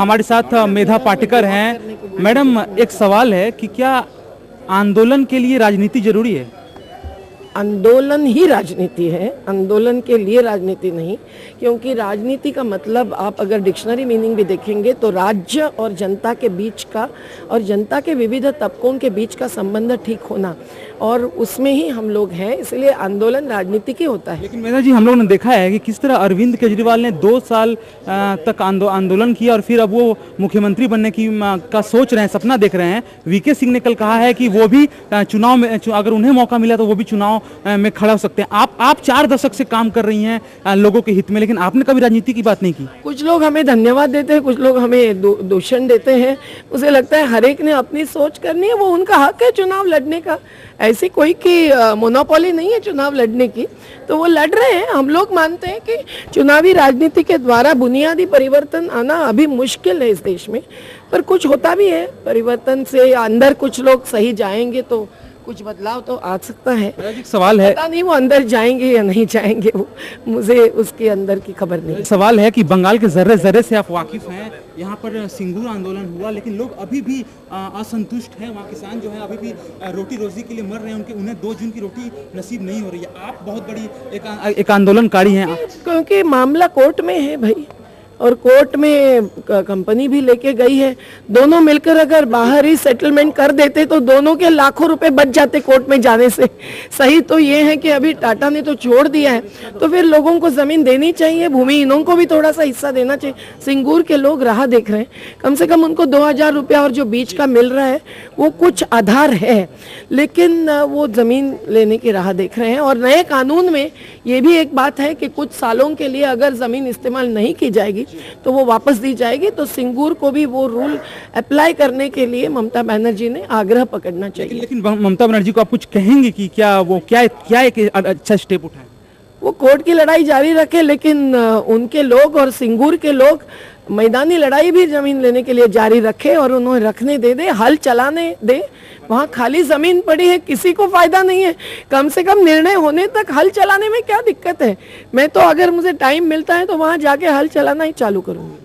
हमारे साथ मेधा पाटेकर हैं। मैडम, एक सवाल है कि क्या आंदोलन के लिए राजनीति जरूरी है? आंदोलन ही राजनीति है, आंदोलन के लिए राजनीति नहीं। क्योंकि राजनीति का मतलब आप अगर डिक्शनरी मीनिंग भी देखेंगे तो राज्य और जनता के बीच का और जनता के विविध तबकों के बीच का संबंध ठीक होना, और उसमें ही हम लोग हैं, इसलिए आंदोलन राजनीति की होता है। लेकिन मेधा जी, हम लोगों ने देखा है कि किस तरह अरविंद केजरीवाल ने 2 साल तक आंदोलन किया और फिर अब वो मुख्यमंत्री बनने की का सोच रहे हैं, सपना देख रहे हैं। वीके सिंह ने कल कहा है कि वो भी चुनाव में, अगर उन्हें मौका मिला तो वो भी चुनाव में खड़ा हो सकते हैं। आप 4 दशक से काम कर रही हैं लोगों के हित में, लेकिन आपने कभी राजनीति की बात नहीं की। कुछ लोग हमें धन्यवाद देते हैं, कुछ लोग हमें दूषण देते हैं। मुझे लगता है हर एक ने अपनी सोच करनी है, वो उनका हक है चुनाव लड़ने का। ऐसी कोई की मोनोपोली नहीं है चुनाव लड़ने की, तो वो लड़ रहे हैं। हम लोग मानते हैं कि चुनावी राजनीति के द्वारा बुनियादी परिवर्तन आना अभी मुश्किल है इस देश में, पर कुछ होता भी है। परिवर्तन से अंदर कुछ लोग सही जाएंगे तो कुछ बदलाव तो आ सकता है। एक सवाल है, पता नहीं वो अंदर जाएंगे या नहीं जाएंगे, वो मुझे उसके अंदर की खबर नहीं। सवाल है कि बंगाल के जर्रे जर्रे से आप वाकिफ हैं। यहाँ पर सिंगूर आंदोलन हुआ, लेकिन लोग अभी भी असंतुष्ट हैं। वहाँ किसान जो है अभी भी रोटी रोजी के लिए मर रहे हैं, उन्हें 2 जून की रोटी नसीब नहीं हो रही है। आप बहुत बड़ी एक आंदोलनकारी हैं। क्योंकि मामला कोर्ट में है भाई, और कोर्ट में कंपनी भी लेके गई है। दोनों मिलकर अगर बाहर ही सेटलमेंट कर देते तो दोनों के लाखों रुपए बच जाते कोर्ट में जाने से। सही तो ये है कि अभी टाटा ने तो छोड़ दिया है, तो फिर लोगों को जमीन देनी चाहिए, भूमिहीनों को भी थोड़ा सा हिस्सा देना चाहिए। सिंगूर के लोग राह देख रहे हैं, कम से कम उनको 2000 रुपया और जो बीच का मिल रहा है वो कुछ आधार है, लेकिन वो जमीन लेने की राह देख रहे हैं। और नए कानून में ये भी एक बात है कि कुछ सालों के लिए अगर जमीन इस्तेमाल नहीं की जाएगी तो वो वापस दी जाएगी। तो सिंगूर को भी वो रूल अप्लाई करने के लिए ममता बनर्जी ने आग्रह पकड़ना चाहिए। लेकिन ममता बनर्जी को आप कुछ कहेंगे कि क्या एक अच्छा स्टेप उठाए? वो कोर्ट की लड़ाई जारी रखे, लेकिन उनके लोग और सिंगूर के लोग मैदानी लड़ाई भी जमीन लेने के लिए जारी रखे और उन्हें रखने दे, हल चलाने दे। वहाँ खाली जमीन पड़ी है, किसी को फायदा नहीं है। कम से कम निर्णय होने तक हल चलाने में क्या दिक्कत है? मैं तो अगर मुझे टाइम मिलता है तो वहाँ जाके हल चलाना ही चालू करूँगी।